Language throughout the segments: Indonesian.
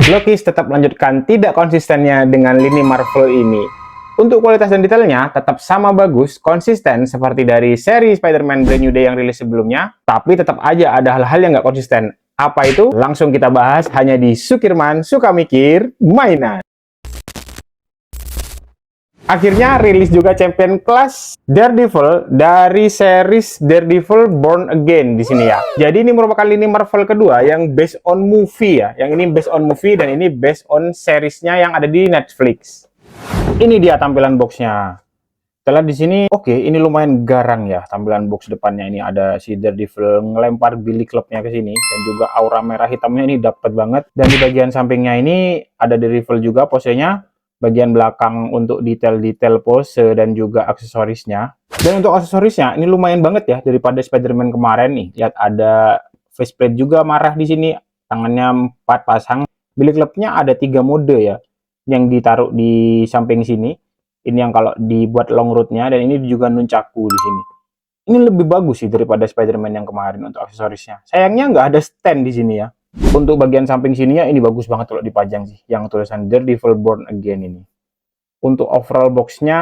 Blockis tetap melanjutkan tidak konsistennya dengan lini Marvel ini. Untuk kualitas dan detailnya tetap sama bagus, konsisten seperti dari seri Spider-Man Brand New Day yang rilis sebelumnya, tapi tetap aja ada hal-hal yang nggak konsisten. Apa itu? Langsung kita bahas hanya di Sukirman Suka Mikir Mainan. Akhirnya rilis juga Champion Class Daredevil dari series Daredevil Born Again di sini ya. Jadi ini merupakan lini Marvel kedua yang based on movie ya. Yang ini based on movie dan ini based on seriesnya yang ada di Netflix. Ini dia tampilan boxnya. Setelah di sini, oke, ini lumayan garang ya tampilan box depannya. Ini ada si Daredevil ngelempar Billy Clubnya ke sini dan juga aura merah hitamnya ini dapat banget. Dan di bagian sampingnya ini ada Daredevil juga posenya. Bagian belakang untuk detail-detail pose dan juga aksesorisnya. Dan untuk aksesorisnya ini lumayan banget ya daripada Spider-Man kemarin nih. Lihat ada faceplate juga marah di sini, tangannya 4 pasang. Billy Clubnya ada 3 mode ya yang ditaruh di samping sini. Ini yang kalau dibuat long road-nya dan ini juga nunchaku di sini. Ini lebih bagus sih daripada Spider-Man yang kemarin untuk aksesorisnya. Sayangnya nggak ada stand di sini ya. Untuk bagian samping sininya ini bagus banget kalau dipajang sih, yang tulisan Daredevil Born Again ini. Untuk overall boxnya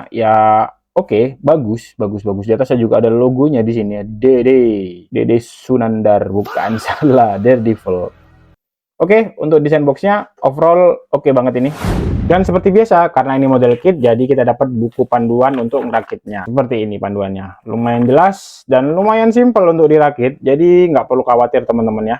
ya oke, bagus. Di atasnya juga ada logonya di sini ya, Dede Sunandar, bukan salah, Daredevil. Oke, untuk desain boxnya overall oke banget ini. Dan seperti biasa, karena ini model kit, jadi kita dapat buku panduan untuk merakitnya. Seperti ini panduannya, lumayan jelas dan lumayan simple untuk dirakit, jadi nggak perlu khawatir teman-teman ya.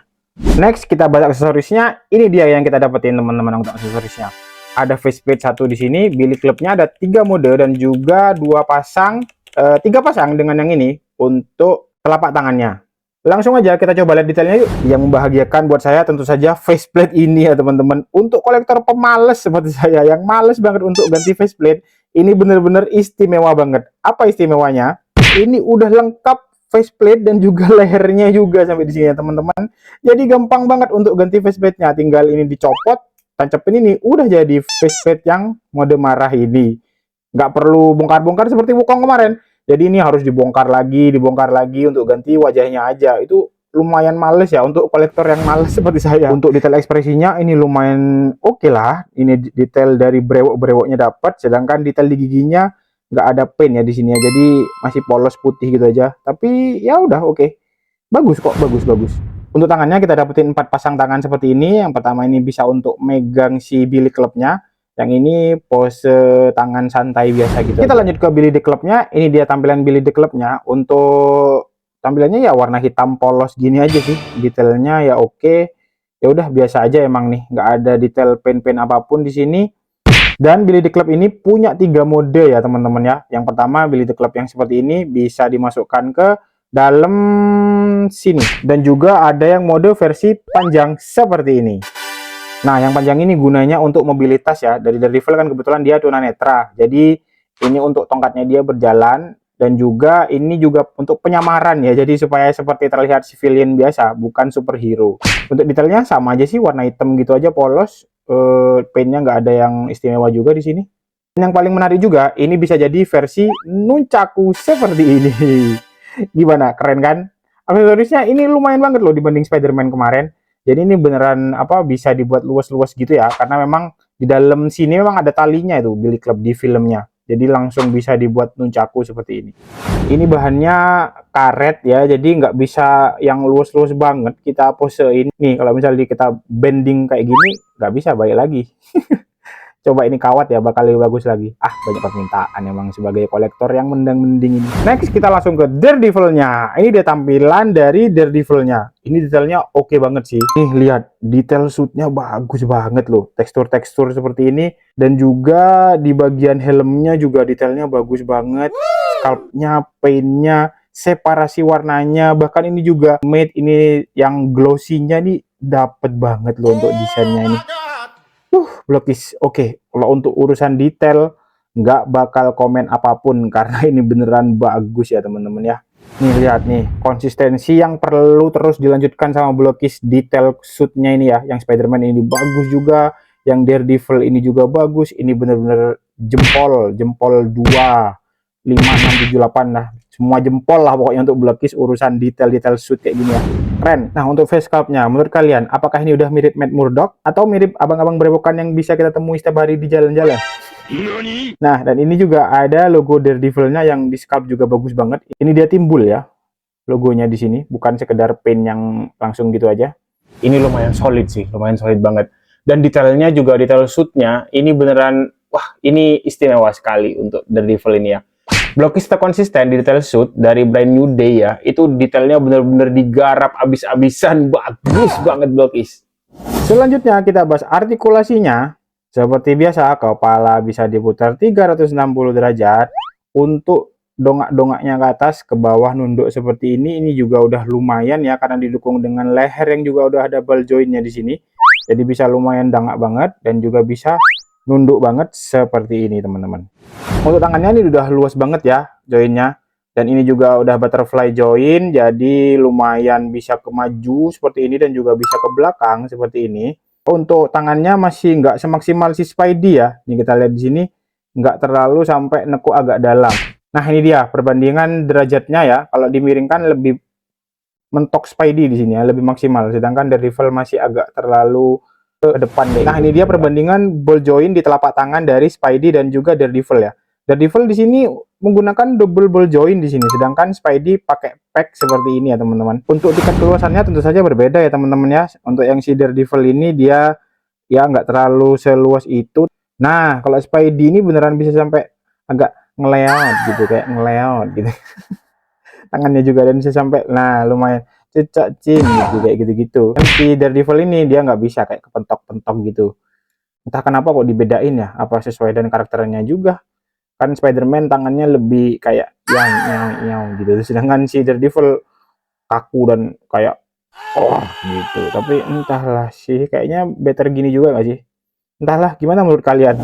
Next kita bahas aksesorisnya. Ini dia yang kita dapetin teman-teman untuk aksesorisnya. Ada faceplate 1 di sini, Billy Clubnya ada 3 mode dan juga 3 pasang dengan yang ini untuk telapak tangannya. Langsung aja kita coba lihat detailnya yuk. Yang membahagiakan buat saya tentu saja faceplate ini ya teman-teman. Untuk kolektor pemalas seperti saya yang males banget untuk ganti faceplate, ini bener-bener istimewa banget. Apa istimewanya? Ini udah lengkap faceplate dan juga lehernya juga sampai di sini ya teman-teman. Jadi gampang banget untuk ganti faceplate-nya. Tinggal ini dicopot, tancapin ini, udah jadi faceplate yang mode marah ini. Nggak perlu bongkar-bongkar seperti Wukong kemarin. Jadi ini harus dibongkar lagi untuk ganti wajahnya aja. Itu lumayan males ya untuk kolektor yang males seperti saya. Untuk detail ekspresinya ini lumayan oke lah. Ini detail dari brewok-brewoknya dapat, sedangkan detail di giginya nggak ada paint ya di sini ya, jadi masih polos putih gitu aja. Tapi ya udah oke. Bagus kok, bagus. Untuk tangannya kita dapetin 4 pasang tangan seperti ini. Yang pertama ini bisa untuk megang si Billy Clubnya. Yang ini pose tangan santai biasa gitu. Kita lanjut ke Billy the Clubnya. Ini dia tampilan Billy the Clubnya. Untuk tampilannya ya warna hitam polos gini aja sih. Detailnya ya oke. Ya udah biasa aja emang nih, nggak ada detail paint apapun di sini. Dan Billy the Club ini punya 3 mode ya teman-teman ya. Yang pertama Billy the Club yang seperti ini bisa dimasukkan ke dalam sini. Dan juga ada yang mode versi panjang seperti ini. Nah yang panjang ini gunanya untuk mobilitas ya. Dari Daredevil kan kebetulan dia tunanetra. Jadi ini untuk tongkatnya dia berjalan. Dan juga ini juga untuk penyamaran ya. Jadi supaya seperti terlihat civilian biasa, bukan superhero. Untuk detailnya sama aja sih, warna hitam gitu aja polos. Paintnya nggak ada yang istimewa juga di sini. Yang paling menarik juga, ini bisa jadi versi nunchaku seperti ini. Gimana, keren kan? Aksesorisnya ini lumayan banget loh dibanding Spider-Man kemarin. Jadi ini beneran bisa dibuat luas-luas gitu ya, karena memang di dalam sini memang ada talinya itu Billy Club di filmnya. Jadi langsung bisa dibuat nunchaku seperti ini. Ini bahannya karet ya, jadi nggak bisa yang luas-luas banget kita posein. Nih kalau misalnya kita bending kayak gini, nggak bisa balik lagi. Coba ini kawat ya, bakal lebih bagus lagi. Banyak permintaan emang sebagai kolektor yang mending ini. Next kita langsung ke Daredevil-nya. Ini dia tampilan dari Daredevil-nya. Ini detailnya oke banget sih. Nih lihat, detail suitnya bagus banget loh. Tekstur-tekstur seperti ini. Dan juga di bagian helmnya juga detailnya bagus banget. Sculpt-nya, paint-nya, separasi warnanya. Bahkan ini juga matte ini yang glossy-nya nih dapet banget loh untuk desainnya ini. Blockis oke. Kalau untuk urusan detail nggak bakal komen apapun karena ini beneran bagus ya teman-teman ya. Nih lihat nih, konsistensi yang perlu terus dilanjutkan sama Blockis. Detail suitnya ini ya, yang Spider-Man ini bagus juga, yang Daredevil ini juga bagus. Ini bener-bener jempol 2 5 6 7 8 lah, semua jempol lah pokoknya untuk Blockis urusan detail suit kayak gini ya. Keren. Nah, untuk face sculpt-nya, menurut kalian, apakah ini udah mirip Matt Murdock atau mirip abang-abang berewokan yang bisa kita temui setiap hari di jalan-jalan? Nah, dan ini juga ada logo Daredevil-nya yang di sculpt juga bagus banget. Ini dia timbul ya, logonya di sini, bukan sekedar paint yang langsung gitu aja. Ini lumayan solid sih, lumayan solid banget. Dan detailnya juga, detail suit-nya, ini beneran, wah, ini istimewa sekali untuk Daredevil ini ya. Blokis konsisten di detail suit dari brand New Day ya, itu detailnya bener-bener digarap abis-abisan, bagus banget Blokis. Selanjutnya kita bahas artikulasinya. Seperti biasa, kepala bisa diputar 360 derajat. Untuk dongak-dongaknya ke atas, ke bawah, nunduk seperti ini juga udah lumayan ya, karena didukung dengan leher yang juga udah ada ball jointnya di sini. Jadi bisa lumayan dongak banget dan juga bisa nunduk banget seperti ini teman-teman. Untuk tangannya ini udah luas banget ya joinnya, dan ini juga udah butterfly join, jadi lumayan bisa ke maju seperti ini dan juga bisa ke belakang seperti ini. Untuk tangannya masih nggak semaksimal si Spidey ya, ini kita lihat di sini nggak terlalu sampai nekuk agak dalam. Nah ini dia perbandingan derajatnya ya, kalau dimiringkan lebih mentok Spidey di sini ya, lebih maksimal, sedangkan Daredevil masih agak terlalu ke depan deh. Nah ini dia perbandingan ball joint di telapak tangan dari Spidey dan juga Daredevil ya. Daredevil di sini menggunakan double ball joint di sini, sedangkan Spidey pakai pack seperti ini ya teman-teman. Untuk tingkat keluasannya tentu saja berbeda ya teman-teman ya. Untuk yang si Daredevil ini dia ya nggak terlalu seluas itu. Nah kalau Spidey ini beneran bisa sampai agak ngeleot gitu, kayak ngeleot gitu. Tangannya juga dan bisa sampai, nah lumayan cecak cin gitu, kayak gitu-gitu. Si Daredevil ini dia nggak bisa kayak kepentok-pentok gitu. Entah kenapa kok dibedain ya, apa sesuai dengan karakternya juga. Kan Spider-Man tangannya lebih kayak yang gitu, sedangkan si Daredevil kaku dan kayak oh gitu. Tapi entahlah sih, kayaknya better gini juga nggak sih? Entahlah, gimana menurut kalian?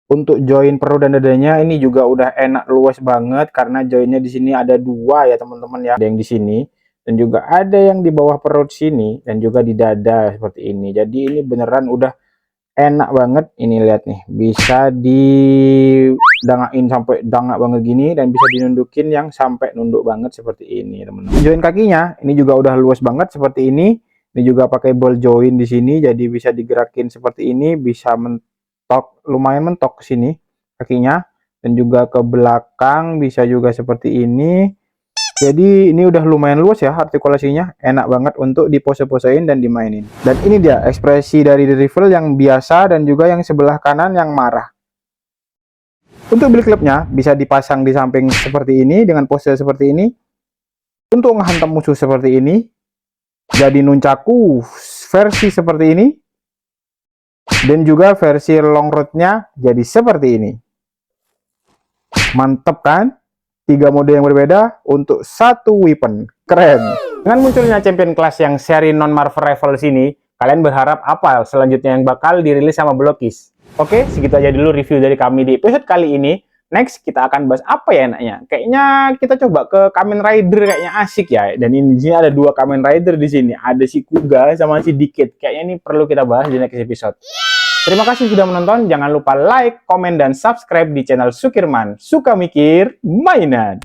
Untuk join perut dan dadanya ini juga udah enak, luas banget, karena joinnya di sini ada dua ya teman-teman ya. Ada yang di sini dan juga ada yang di bawah perut sini dan juga di dada seperti ini. Jadi ini beneran udah enak banget. Ini lihat nih, bisa didangain sampai dangak banget gini dan bisa dinundukin yang sampai nunduk banget seperti ini teman-teman. Join kakinya ini juga udah luas banget seperti ini. Ini juga pakai ball joint di sini, jadi bisa digerakin seperti ini, bisa mentok, lumayan mentok ke sini kakinya, dan juga ke belakang bisa juga seperti ini. Jadi ini udah lumayan luas ya artikulasinya, enak banget untuk dipose-posein dan dimainin. Dan ini dia ekspresi dari Daredevil yang biasa dan juga yang sebelah kanan yang marah. Untuk beli klipnya bisa dipasang di samping seperti ini dengan pose seperti ini. Untuk menghantam musuh seperti ini. Jadi nunchaku versi seperti ini. Dan juga versi long road-nya jadi seperti ini. Mantep kan? 3 mode yang berbeda untuk satu weapon. Keren. Dengan munculnya champion class yang seri non-Marvel Rivals ini, kalian berharap apa selanjutnya yang bakal dirilis sama Blokis? Oke, segitu aja dulu review dari kami di episode kali ini. Next, kita akan bahas apa ya enaknya? Kayaknya kita coba ke Kamen Rider, kayaknya asik ya. Dan ini di sini ada 2 Kamen Rider di sini. Ada si Kuga sama si Dikit. Kayaknya ini perlu kita bahas di next episode. Terima kasih sudah menonton. Jangan lupa like, komen, dan subscribe di channel Sukirman. Suka mikir, mainan.